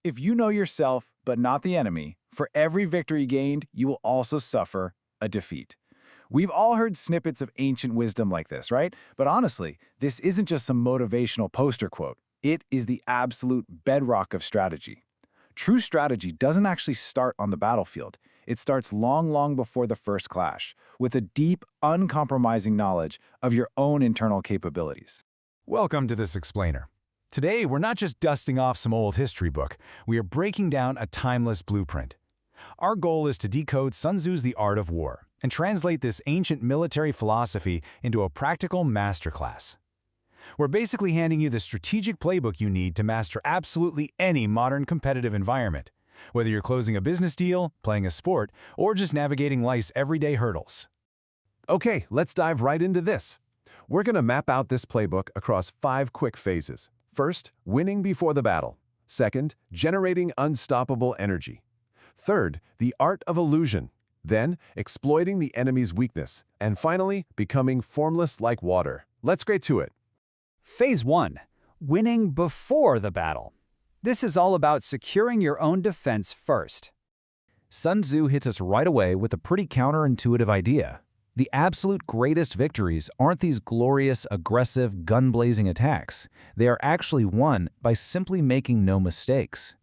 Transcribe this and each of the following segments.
If you know yourself, but not the enemy, for every victory gained, you will also suffer a defeat. We've all heard snippets of ancient wisdom like this, right? But honestly, this isn't just some motivational poster quote. It is the absolute bedrock of strategy. True strategy doesn't actually start on the battlefield. It starts long, long before the first clash, with a deep, uncompromising knowledge of your own internal capabilities. Welcome to this explainer. Today, we're not just dusting off some old history book, we are breaking down a timeless blueprint. Our goal is to decode Sun Tzu's The Art of War and translate this ancient military philosophy into a practical masterclass. We're basically handing you the strategic playbook you need to master absolutely any modern competitive environment, whether you're closing a business deal, playing a sport, or just navigating life's everyday hurdles. Okay, let's dive right into this. We're going to map out this playbook across 5 quick phases. First, winning before the battle. Second, generating unstoppable energy. Third, the art of illusion. Then, exploiting the enemy's weakness. And finally, becoming formless like water. Let's get to it. Phase 1. Winning before the battle. This is all about securing your own defense first. Sun Tzu hits us right away with a pretty counterintuitive idea. The absolute greatest victories aren't these glorious, aggressive, gun-blazing attacks. They are actually won by simply making no mistakes.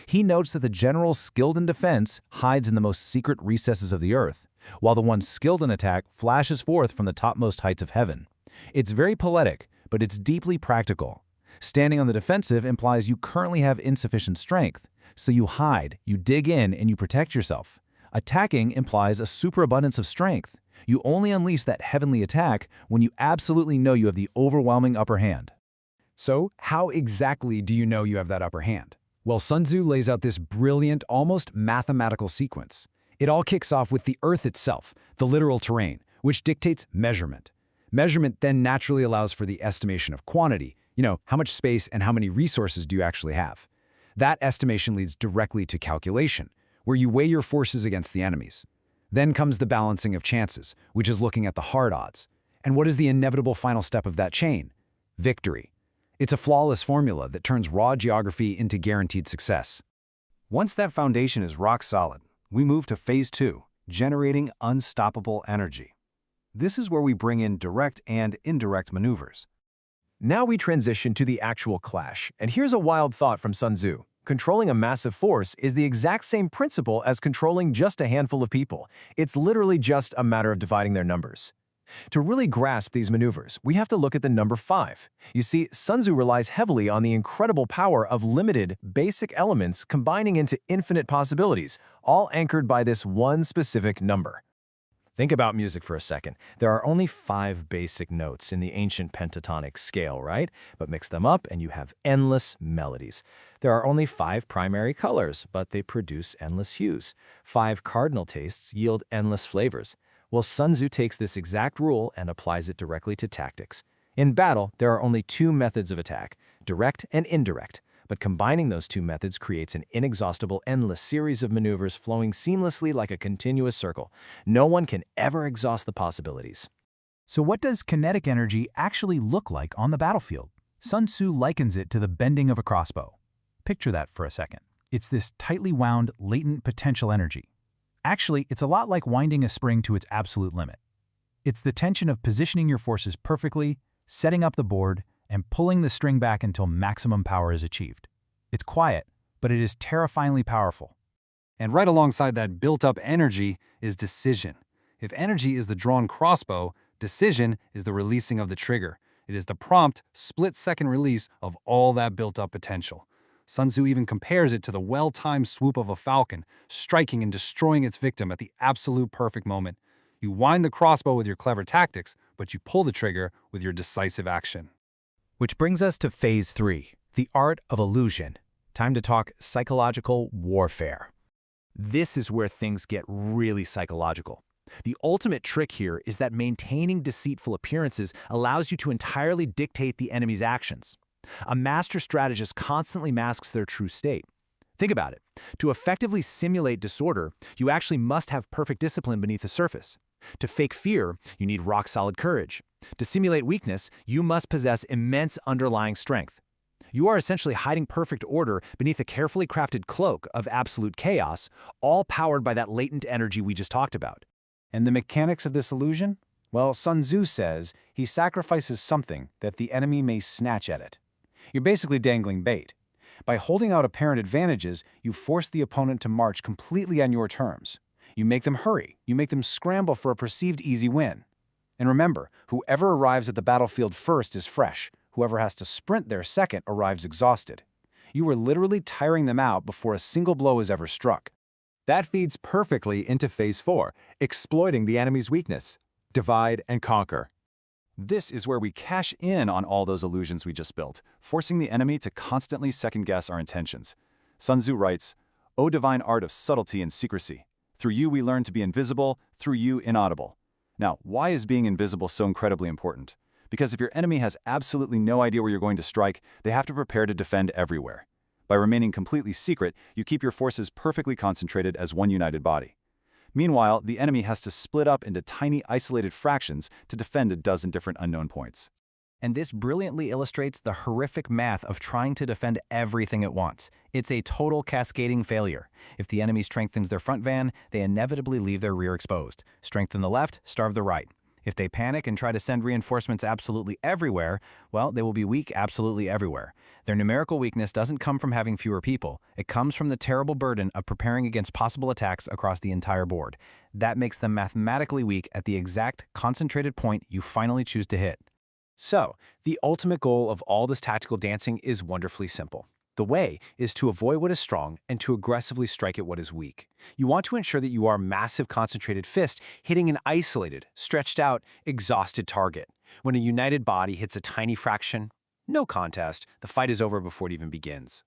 He notes that the general skilled in defense hides in the most secret recesses of the earth, while the one skilled in attack flashes forth from the topmost heights of heaven. It's very poetic, but it's deeply practical. Standing on the defensive implies you currently have insufficient strength, so you hide, you dig in, and you protect yourself. Attacking implies a superabundance of strength. You only unleash that heavenly attack when you absolutely know you have the overwhelming upper hand. So, how exactly do you know you have that upper hand? Well, Sun Tzu lays out this brilliant, almost mathematical sequence. It all kicks off with the earth itself, the literal terrain, which dictates measurement. Measurement then naturally allows for the estimation of quantity. How much space and how many resources do you actually have? That estimation leads directly to calculation, where you weigh your forces against the enemy's. Then comes the balancing of chances, which is looking at the hard odds. And what is the inevitable final step of that chain? Victory. It's a flawless formula that turns raw geography into guaranteed success. Once that foundation is rock solid, we move to Phase 2, generating unstoppable energy. This is where we bring in direct and indirect maneuvers. Now we transition to the actual clash, and here's a wild thought from Sun Tzu. Controlling a massive force is the exact same principle as controlling just a handful of people. It's literally just a matter of dividing their numbers. To really grasp these maneuvers, we have to look at the number 5. You see, Sun Tzu relies heavily on the incredible power of limited, basic elements combining into infinite possibilities, all anchored by this one specific number. Think about music for a second. There are only 5 basic notes in the ancient pentatonic scale, right? But mix them up and you have endless melodies. There are only 5 primary colors, but they produce endless hues. 5 cardinal tastes yield endless flavors. Well, Sun Tzu takes this exact rule and applies it directly to tactics. In battle, there are only 2 methods of attack, direct and indirect. But combining those 2 methods creates an inexhaustible, endless series of maneuvers flowing seamlessly like a continuous circle. No one can ever exhaust the possibilities. So what does kinetic energy actually look like on the battlefield? Sun Tzu likens it to the bending of a crossbow. Picture that for a second. It's this tightly wound, latent potential energy. Actually, it's a lot like winding a spring to its absolute limit. It's the tension of positioning your forces perfectly, setting up the board, and pulling the string back until maximum power is achieved. It's quiet, but it is terrifyingly powerful. And right alongside that built-up energy is decision. If energy is the drawn crossbow, decision is the releasing of the trigger. It is the prompt, split-second release of all that built-up potential. Sun Tzu even compares it to the well-timed swoop of a falcon, striking and destroying its victim at the absolute perfect moment. You wind the crossbow with your clever tactics, but you pull the trigger with your decisive action. Which brings us to Phase 3, the art of illusion. Time to talk psychological warfare. This is where things get really psychological. The ultimate trick here is that maintaining deceitful appearances allows you to entirely dictate the enemy's actions. A master strategist constantly masks their true state. Think about it. To effectively simulate disorder, you actually must have perfect discipline beneath the surface. To fake fear, you need rock-solid courage. To simulate weakness, you must possess immense underlying strength. You are essentially hiding perfect order beneath a carefully crafted cloak of absolute chaos, all powered by that latent energy we just talked about. And the mechanics of this illusion? Well, Sun Tzu says he sacrifices something that the enemy may snatch at it. You're basically dangling bait. By holding out apparent advantages, you force the opponent to march completely on your terms. You make them hurry. You make them scramble for a perceived easy win. And remember, whoever arrives at the battlefield first is fresh. Whoever has to sprint there second arrives exhausted. You are literally tiring them out before a single blow is ever struck. That feeds perfectly into Phase 4, exploiting the enemy's weakness. Divide and conquer. This is where we cash in on all those illusions we just built, forcing the enemy to constantly second-guess our intentions. Sun Tzu writes, "O divine art of subtlety and secrecy, through you we learn to be invisible, through you inaudible." Now, why is being invisible so incredibly important? Because if your enemy has absolutely no idea where you're going to strike, they have to prepare to defend everywhere. By remaining completely secret, you keep your forces perfectly concentrated as one united body. Meanwhile, the enemy has to split up into tiny, isolated fractions to defend a dozen different unknown points. And this brilliantly illustrates the horrific math of trying to defend everything at once. It's a total cascading failure. If the enemy strengthens their front van, they inevitably leave their rear exposed. Strengthen the left, starve the right. If they panic and try to send reinforcements absolutely everywhere, well, they will be weak absolutely everywhere. Their numerical weakness doesn't come from having fewer people. It comes from the terrible burden of preparing against possible attacks across the entire board. That makes them mathematically weak at the exact concentrated point you finally choose to hit. So, the ultimate goal of all this tactical dancing is wonderfully simple. The way is to avoid what is strong and to aggressively strike at what is weak. You want to ensure that you are a massive concentrated fist hitting an isolated, stretched out, exhausted target. When a united body hits a tiny fraction, no contest, the fight is over before it even begins.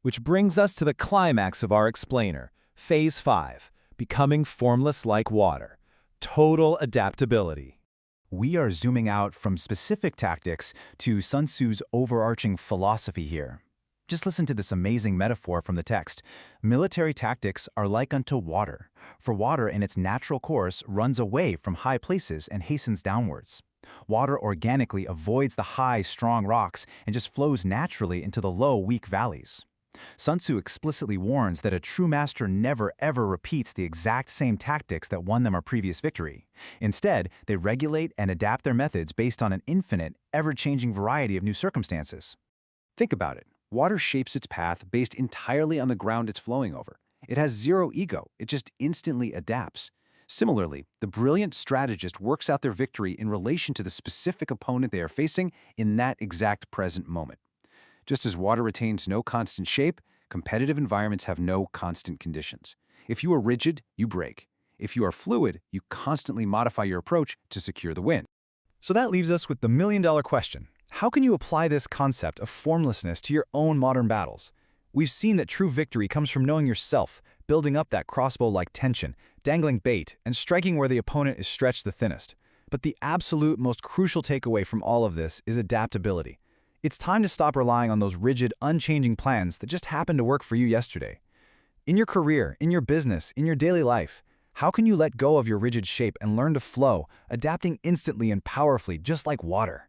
Which brings us to the climax of our explainer, Phase 5, becoming formless like water. Total adaptability. We are zooming out from specific tactics to Sun Tzu's overarching philosophy here. Just listen to this amazing metaphor from the text. Military tactics are like unto water, for water in its natural course runs away from high places and hastens downwards. Water organically avoids the high, strong rocks and just flows naturally into the low, weak valleys. Sun Tzu explicitly warns that a true master never ever repeats the exact same tactics that won them a previous victory. Instead, they regulate and adapt their methods based on an infinite, ever-changing variety of new circumstances. Think about it. Water shapes its path based entirely on the ground it's flowing over. It has zero ego. It just instantly adapts. Similarly, the brilliant strategist works out their victory in relation to the specific opponent they are facing in that exact present moment. Just as water retains no constant shape, competitive environments have no constant conditions. If you are rigid, you break. If you are fluid, you constantly modify your approach to secure the win. So that leaves us with the million-dollar question. How can you apply this concept of formlessness to your own modern battles? We've seen that true victory comes from knowing yourself, building up that crossbow-like tension, dangling bait, and striking where the opponent is stretched the thinnest. But the absolute most crucial takeaway from all of this is adaptability. It's time to stop relying on those rigid, unchanging plans that just happened to work for you yesterday. In your career, in your business, in your daily life, how can you let go of your rigid shape and learn to flow, adapting instantly and powerfully just like water?